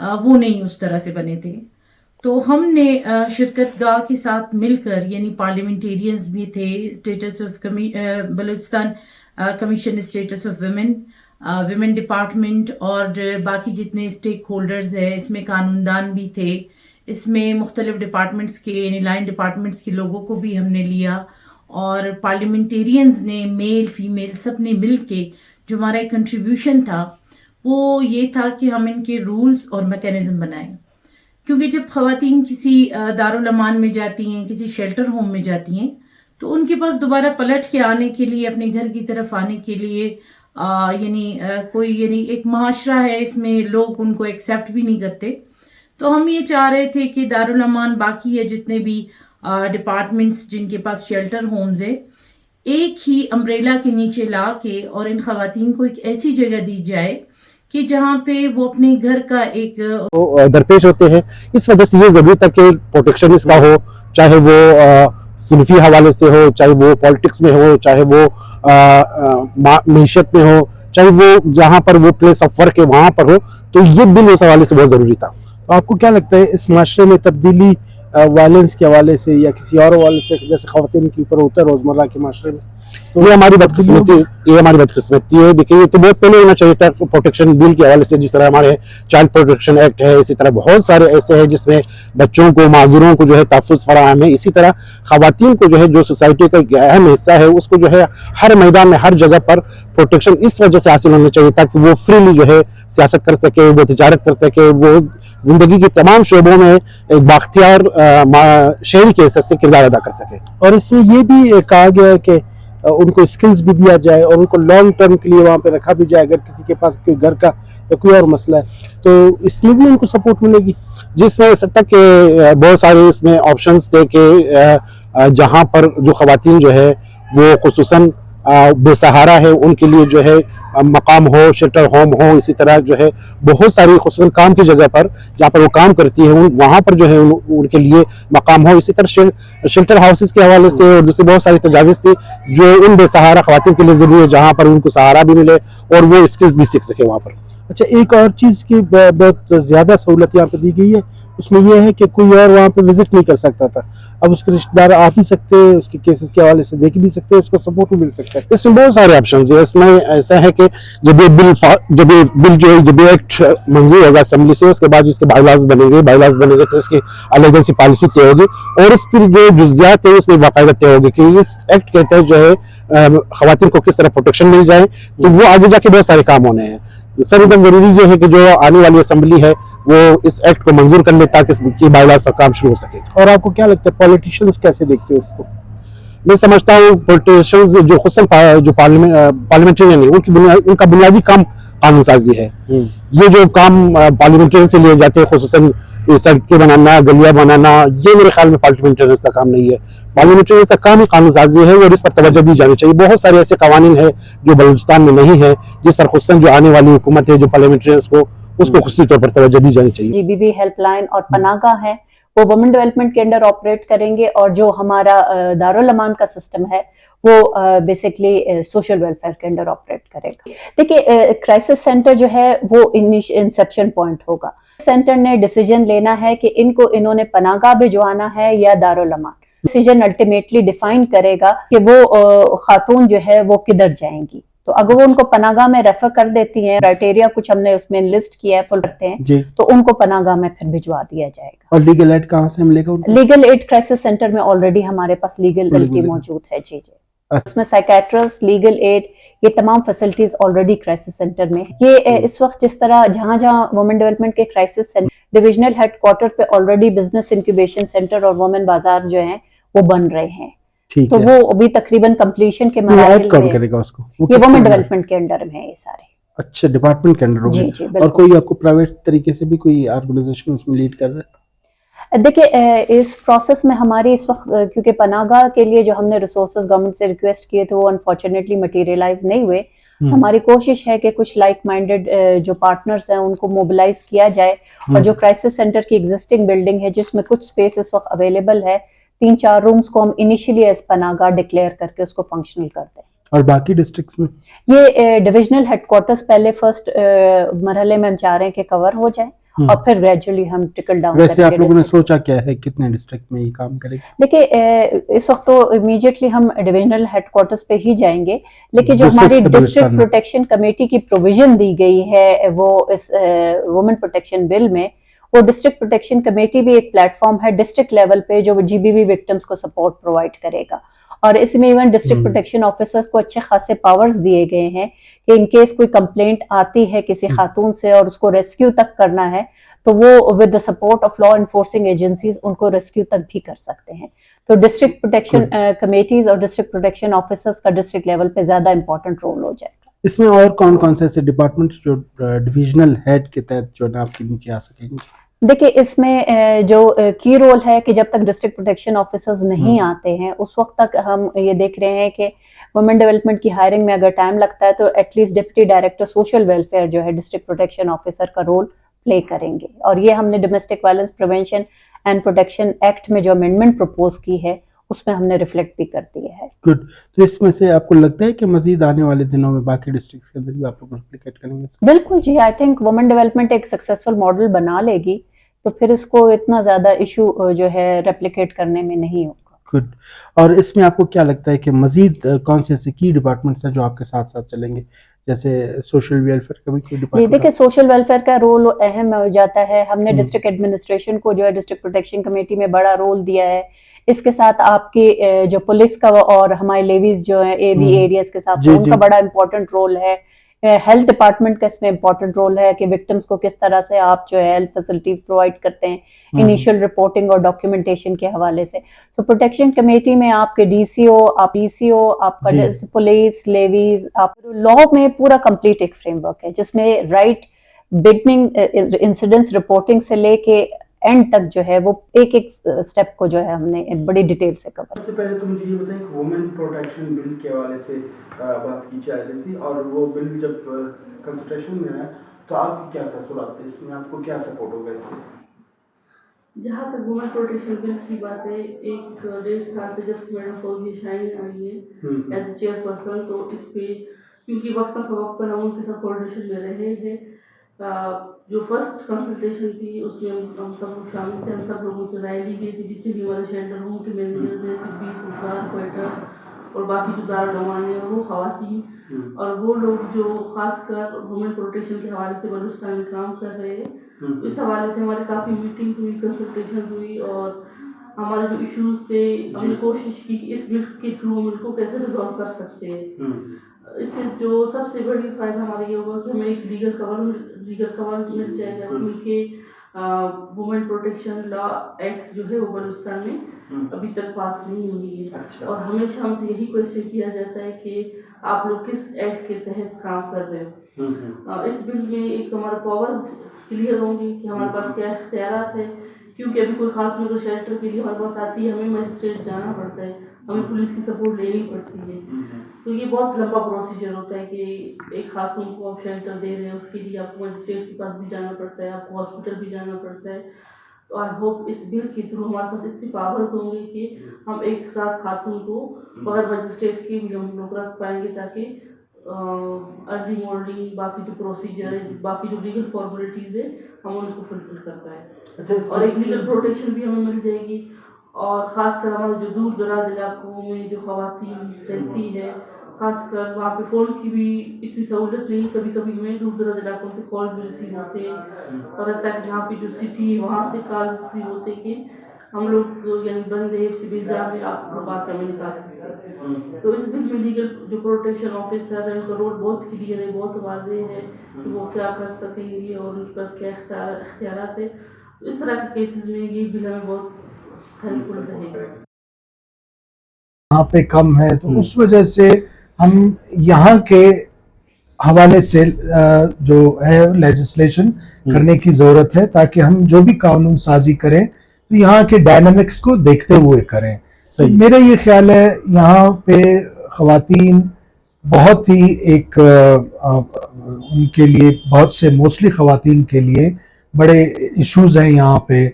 وہ نہیں اس طرح سے بنے تھے. تو ہم نے شرکت گاہ کے ساتھ مل کر، یعنی پارلیمنٹیرینز بھی تھے، status of Balochistan commission status of women department, اور باقی جتنے اسٹیک ہولڈرز ہیں، اس میں قانون دان بھی تھے، اس میں مختلف ڈپارٹمنٹس کے، یعنی لائن ڈپارٹمنٹس کے لوگوں کو بھی ہم نے لیا، اور پارلیمنٹیرینز نے، میل فیمیل سب نے مل کے جو ہمارا ایک کنٹریبیوشن تھا وہ یہ تھا کہ ہم ان کے رولز اور میکینزم بنائیں. کیونکہ جب خواتین کسی دارالامان میں جاتی ہیں، کسی شیلٹر ہوم میں جاتی ہیں، تو ان کے پاس دوبارہ پلٹ کے آنے کے لیے، اپنے گھر کی طرف آنے کے لیے یعنی ایک معاشرہ ہے، اس میں لوگ ان کو ایکسیپٹ بھی نہیں کرتے. تو ہم یہ چاہ رہے تھے کہ دارالامان باقی ہے جتنے بھی ڈپارٹمنٹس جن کے پاس شیلٹر ہومز ہے، ایک ہی امبریلا کے نیچے لا کے اور ان خواتین کو ایک ایسی جگہ دی جائے کہ جہاں پہ وہ اپنے گھر کا ایک درپیش ہوتے ہیں. اس وجہ سے یہ ضروری تھا کہ پروٹیکشن اس کا ہو، چاہے وہ صنفی حوالے سے ہو، چاہے وہ پالیٹکس میں ہو، چاہے وہ معیشت میں ہو، چاہے وہ جہاں پر وہ پلیس آف ورک ہے وہاں پر ہو. تو یہ بل اس حوالے سے بہت ضروری تھا. آپ کو کیا لگتا ہے اس معاشرے میں تبدیلی وائلنس کے حوالے سے یا کسی اور حوالے سے، جیسے خواتین کے اوپر ہوتا ہے روزمرہ کے معاشرے میں؟ یہ ہماری بدقسمتی ہے. دیکھیے یہ تو بہت پہلے ہونا چاہیے تھا پروٹیکشن بل کے حوالے سے. جس طرح ہمارے چائلڈ پروٹیکشن ایکٹ ہے، اسی طرح بہت سارے ایسے ہیں جس میں بچوں کو، معذوروں کو جو ہے تحفظ فراہم ہے. اسی طرح خواتین کو جو ہے، جو سوسائٹی کا ایک اہم حصہ ہے، اس کو جو ہے ہر میدان میں، ہر جگہ پر پروٹیکشن اس وجہ سے حاصل ہونا چاہیے تاکہ وہ فریلی جو ہے سیاست کر سکے، وہ تجارت کر سکے، وہ زندگی کے تمام شعبوں میں ایک بااختیار شہری کے حیثیت سے کردار ادا کر سکے. اور اس میں یہ بھی کہا گیا ہے کہ ان کو اسکلز بھی دیا جائے اور ان کو لانگ ٹرم کے لیے وہاں پہ رکھا بھی جائے. اگر کسی کے پاس کوئی گھر کا یا کوئی اور مسئلہ ہے تو اس میں بھی ان کو سپورٹ ملے گی. جس میں اس حد تک کہ بہت سارے اس میں آپشنز تھے کہ جہاں پر جو خواتین جو ہے وہ خصوصاً بے سہارا ہے، ان کے لیے جو ہے مقام ہو، شیلٹر ہوم ہو. اسی طرح جو ہے بہت ساری خصوصاً کام کی جگہ پر جہاں پر وہ کام کرتی ہے وہاں پر جو ہے ان کے لیے مقام ہو. اسی طرح شیلٹر ہاؤسز کے حوالے سے اور دوسری بہت ساری تجاویز تھی جو ان بے سہارا خواتین کے لیے ضروری ہے، جہاں پر ان کو سہارا بھی ملے اور وہ اسکلز بھی سیکھ سکے وہاں پر. اچھا، ایک اور چیز کی بہت زیادہ سہولت یہاں پہ دی گئی ہے، اس میں یہ ہے کہ کوئی اور وہاں پہ وزٹ نہیں کر سکتا تھا. اب اس کے رشتہ دار آ بھی سکتے ہیں، اس کے کیسز کے حوالے سے دیکھ بھی سکتے ہیں، اس کو سپورٹ بھی مل سکتا ہے. اس میں بہت سارے آپشنز ہیں. اس میں ایسا ہے کہ جب یہ بل جو ہے، جب یہ ایکٹ منظور ہوگا اسمبلی سے، اس کے بعد اس کے بائی لاز بنے گے تو اس کی علیحدہ سی پالیسی طے ہوگی اور اس کی جو جزیات ہیں اس میں باقاعدہ طے ہوگی کہ اس ایکٹ کے تحت جو ہے خواتین کو کس طرح پروٹیکشن مل جائے. تو وہ آگے جا کے بہت سارے کام ہونے ہیں. سر ادھر ضروری یہ ہے کہ جو آنے والی اسمبلی ہے وہ اس ایکٹ کو منظور کر لے تاکہ اس کی بائی لاز پر کام شروع ہو سکے. اور آپ کو کیا لگتا ہے پولیٹیشنز کیسے دیکھتے ہیں اس کو؟ میں سمجھتا ہوں پولیٹیشنز جو خصوصاً جو پارلیمنٹرین ہیں ان کا بنیادی کام قانون سازی ہے. یہ جو کام پارلیمنٹرین سے لیے جاتے ہیں، خصوصاً سڑکیں بنانا، گلیاں بنانا، یہ میرے خیال میں پارلیمنٹرینز کا کام نہیں ہے. پارلیمنٹرینز کا کام ہی قانون سازی ہے اور اس پر توجہ دی جانی چاہیے. بہت سارے ایسے قوانین ہیں جو بلوچستان میں نہیں ہے جس پر خصوصاً جو آنے والی حکومت ہے، جو پارلیمنٹرینز کو اس کو خصوصی طور پر توجہ دی جانی چاہیے. GBB ہیلپ لائن اور پناہ گاہ ہے، وہ وومن ڈیولپمنٹ کے انڈر آپریٹ کریں گے، اور جو ہمارا دارالامان کا سسٹم ہے وہ بیسکلی سوشل ویلفیئر کے انڈر آپریٹ کرے گا. دیکھیے کرائسس سینٹر جو ہے وہ انسیپشن پوائنٹ ہوگا. سینٹر نے ڈیسیجن لینا ہے کہ انہوں نے پناہ گاہ بھجوانا ہے یا دارالامان. ڈیسیجن الٹیمیٹلی ڈیفائن کرے گا کہ وہ خاتون جو ہے وہ کدھر جائیں گی. تو اگر وہ ان کو پناہ گاہ میں ریفر کر دیتی ہیں، کرائٹیریا کچھ ہم نے اس میں لسٹ کیا ہے، فل کرتے ہیں، تو ان کو پناہ گاہ میں پھر بھجوا دیا جائے گا. اور لیگل ایڈ کہاں سے ملے گا؟ لیگل ایڈ کرائسس سینٹر میں آلریڈی ہمارے پاس لیگل فیسلٹی موجود ہے. جی اس میں سائیکیٹرسٹ، لیگل ایڈ، یہ تمام فیسلٹیز آلریڈی کرائسس سینٹر میں. یہ اس وقت جس طرح جہاں وومن ڈیولپمنٹ کے crisis centre divisional headquarter پہ آلریڈی بزنس انکیوبیشن سینٹر اور وومن بازار جو ہیں وہ بن رہے ہیں، تو وہ ابھی تقریباً کمپلیشن کے مراحل میں. یہ وومن ڈیولپمنٹ کے انڈر میں یہ سارے. اچھا، ڈپارٹمنٹ کے انڈر ہوگا. اور کوئی آپ کو پرائیویٹ طریقے سے بھی کوئی آرگنائزیشن اس میں لیڈ کر رہا ہے؟ دیکھیں اس پروسیس میں ہماری اس وقت کیونکہ پناہ گاہ کے لیے جو ہم نے ریسورسز گورنمنٹ سے ریکویسٹ کیے تھے وہ انفارچونیٹلی مٹیریلائز نہیں ہوئے. ہماری کوشش ہے کہ کچھ لائک مائنڈڈ جو پارٹنرز ہیں ان کو موبلائز کیا جائے، اور جو کرائسس سینٹر کی ایگزسٹنگ بلڈنگ ہے جس میں کچھ سپیس اس وقت اویلیبل ہے، 3-4 رومز کو ہم انیشیلی ایز پناہ گاہ ڈکلیئر کر کے اس کو فنکشنل کرتے ہیں. اور باقی ڈسٹرکٹس میں یہ ڈویژنل ہیڈ کوارٹرز پہلے فرسٹ مرحلے میں ہم چاہ رہے ہیں کہ کور ہو جائے. اور پھر گریجولی ہم ٹرکل ڈاؤن ویسے آپ لوگوں نے سوچا کیا ہے کتنے ڈسٹرکٹ میں یہ کام کرے گا؟ دیکھیے اس وقت تو امیڈیٹلی ہم ڈویژنل ہیڈ کوارٹرز پہ ہی جائیں گے، لیکن جو ہماری ڈسٹرکٹ پروٹیکشن کمیٹی کی پروویژن دی گئی ہے وہ اس وومن پروٹیکشن بل میں، وہ ڈسٹرکٹ پروٹیکشن کمیٹی بھی ایک پلیٹ فارم ہے ڈسٹرکٹ لیول پہ جو جی بی وی وکٹمس کو سپورٹ پرووائڈ کرے گا، اور اس میں ایون ڈسٹرکٹ پروٹیکشن آفیسر کو اچھے خاصے پاورز دیے گئے ہیں کہ ان کیس کوئی کمپلینٹ آتی ہے کسی خاتون سے اور اس کو ریسکیو تک کرنا ہے تو وہ with the support of law enforcing agencies ان کو ریسکیو تک بھی کر سکتے ہیں. تو ڈسٹرکٹ پروٹیکشن کمیٹیز اور ڈسٹرکٹ پروٹیکشن آفیسرز کا ڈسٹرکٹ لیول پہ زیادہ امپورٹنٹ رول ہو جائے گا. اس میں اور کون کون سے ایسے ڈپارٹمنٹ جو ڈویژنل ہیڈ کے تحت جو نا آپ کے نیچے آ سکیں گے؟ دیکھیں اس میں جو کی رول ہے کہ جب تک ڈسٹرکٹ پروٹیکشن آفیسرز نہیں آتے ہیں اس وقت تک ہم یہ دیکھ رہے ہیں کہ وومن ڈیولپمنٹ کی ہائرنگ میں اگر ٹائم لگتا ہے تو at least deputy director social welfare جو ہے ڈسٹرکٹ پروٹیکشن آفیسر کا رول پلے کریں گے، اور یہ ہم نے domestic violence prevention and protection act میں جو امینڈمنٹ پروپوز کی ہے اس میں ہم نے ریفلیکٹ بھی کر دیا ہے. گڈ. تو اس میں سے آپ کو لگتا ہے کہ مزید آنے والے دنوں میں باقی ڈسٹرکٹس کے اندر بھی آپ لوگ ریپلیکیٹ کریں گے؟ بالکل جی، آئی تھنک وومن ڈیولپمنٹ ایک سکسیسفل ماڈل بنا لے گی تو پھر اس کو اتنا زیادہ ایشو جو ہے ریپلیکیٹ کرنے میں نہیں ہوگا. گڈ. اور اس میں آپ کو کیا لگتا ہے کہ مزید کون سے ایسے کی ڈپارٹمنٹس ہیں جو آپ کے ساتھ ساتھ چلیں گے، جیسے سوشل ویلفیئر کا بھی کوئی ڈپارٹمنٹ؟ دیکھیں سوشل ویلفیئر کا رول اہم ہو جاتا ہے. ہم نے ڈسٹرکٹ ایڈمنسٹریشن کو جو ہے ڈسٹرکٹ پروٹیکشن کمیٹی میں بڑا رول دیا ہے. اس کے ساتھ آپ کی جو پولیس کا اور ہمارے لیویز جو ہیں اے بی ایریاز کے ساتھ ان کا بڑا امپورٹنٹ رول ہے. ہیلتھ ڈپارٹمنٹ کا اس میں امپورٹنٹ رول ہے کہ وکٹمس کو کس طرح سے آپ جو ہے ہیلتھ فیسلٹیز پرووائڈ کرتے ہیں انیشیل رپورٹنگ اور ڈاکیومنٹیشن کے حوالے سے. سو پروٹیکشن کمیٹی میں آپ کے ڈی سی او آپ کا پولیس لیویز، آپ لا میں پورا کمپلیٹ ایک فریم ورک ہے جس میں رائٹ بگننگ انسیڈنٹس رپورٹنگ سے لے کے اینڈ تک جو ہے وہ ایک سٹیپ کو جو ہے ہم نے بڑی ڈیٹیل سے کور. سب سے پہلے تو مجھے یہ بتائیں کہ وومن پروٹیکشن بل کے حوالے سے بات کی جا رہی تھی، اور وہ بل جب کنسلٹیشن میں آیا تو آپ کی کیا تاثرات تھے؟ اس میں آپ کو کیا سپورٹ ہوگا اس سے؟ جہاں تک وومن پروٹیکشن بل کی بات ہے، 1.5 سال سے جب سے میڈم فوزیہ شاہین آئی ہے ایز اے چیئر پرسن، تو اس پہ کیونکہ وقتاً فوقتاً ہم ان کے ساتھ کوآرڈینیشن میں رہے ہیں. جو فرسٹ کنسلٹیشن تھی اس میں ہم سب لوگ شامل تھے. ہم سب لوگوں سے رائے لی گئی تھی جتنے بھی ہمارے شیلٹر ہوم کے مینیجرز ہیں، سبی، خودکار، کوئٹہ اور باقی جو دارالعمان ہیں وہ خواتین اور وہ لوگ جو خاص کر وومن پروٹیکشن کے حوالے سے بلوچستان میں کام کر رہے ہیں. اس حوالے سے ہماری کافی میٹنگ ہوئی، کنسلٹیشن ہوئی، اور ہمارے جو ایشوز تھے ہم نے کوشش کی کہ اس بل کے تھرو ہم ان کو کیسے ریزالو کر سکتے ہیں. اس سے جو سب سے بڑی فائدہ ہمارا یہ ہوگا کہ ہمیں ایک لیگل کور مل جائے گا، کیونکہ وومن پروٹیکشن لا ایکٹ جو ہے وہ بلوچستان میں ابھی تک پاس نہیں ہوئی ہے. اور ہمیشہ ہم سے یہی کوشچن کیا جاتا ہے کہ آپ لوگ کس ایکٹ کے تحت کام کر رہے ہو. اس بل میں ایک ہمارا پاورز کلیئر ہوں گی کہ ہمارے پاس کیا اختیارات ہے، کیونکہ ابھی کوئی خاتون کو شیلٹر کے لیے ہمارے پاس آتی ہے ہمیں مجسٹریٹ جانا پڑتا ہے، ہمیں پولیس کی سپورٹ لینی پڑتی ہے. تو یہ بہت لمبا پروسیجر ہوتا ہے کہ ایک خاتون کو آپ شیلٹر دے رہے ہیں، اس کے لیے آپ کو مجسٹریٹ کے پاس بھی جانا پڑتا ہے، آپ کو ہاسپٹل بھی جانا پڑتا ہے. تو آئی ہوپ اس بل کے تھرو ہمارے پاس اتنی پاورز ہوں گے کہ ہم ایک ساتھ خاتون کو بغیر مجسٹریٹ کے بھی ہم لوگ رکھ پائیں گے، تاکہ ارلی مارننگ باقی جو پروسیجر ہے، باقی جو لیگل فارمیلٹیز ہے ہم ان کو فلفل کر پائیں، اور ایک لیگل پروٹیکشن بھی ہمیں مل جائے گی. اور خاص کر ہمارے جو دور دراز علاقوں میں جو خواتین رہتی ہے، خاص کر وہاں پہ فون کی بھی اتنی سہولت نہیں، کبھی کبھی ہمیں دور دراز علاقوں سے کال بھی ریسیو ہوتے ہیں، اور حتیٰ کہ یہاں پہ جو سٹی ہے وہاں سے کال ریسیو ہوتے کہ ہم لوگ یعنی بندے سول جام میں آپ لوگ بات ہمیں نکال سکتے ہیں. تو اس بل میں لیگل جو پروٹیکشن آفیسر ہے ان کا رول بہت کلیئر ہے، بہت واضح ہے کہ وہ کیا کر سکیں گے اور ان کے پاس کیا اختیارات ہے. اس طرح کے کیسز میں یہ بل ہمیں بہت ہیلپ فل رہے گا. یہاں پہ کم ہے تو اس وجہ سے ہم یہاں کے حوالے سے جو ہے لیجسلیشن کرنے کی ضرورت ہے، تاکہ ہم جو بھی قانون سازی کریں تو یہاں کے ڈائنامکس کو دیکھتے ہوئے کریں. میرا یہ خیال ہے یہاں پہ خواتین بہت ہی ایک ان کے لیے بہت سے موسٹلی خواتین کے لیے بڑے ایشوز ہیں یہاں پہ.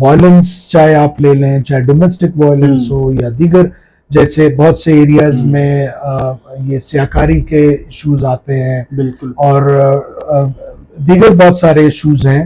وائلنس چاہے آپ لے لیں، چاہے ڈومیسٹک وائلنس ہو یا دیگر جیسے بہت سے ایریاز میں یہ سیاکاری کے ایشوز آتے ہیں، بالکل، اور دیگر بہت سارے ایشوز ہیں.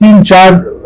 3-4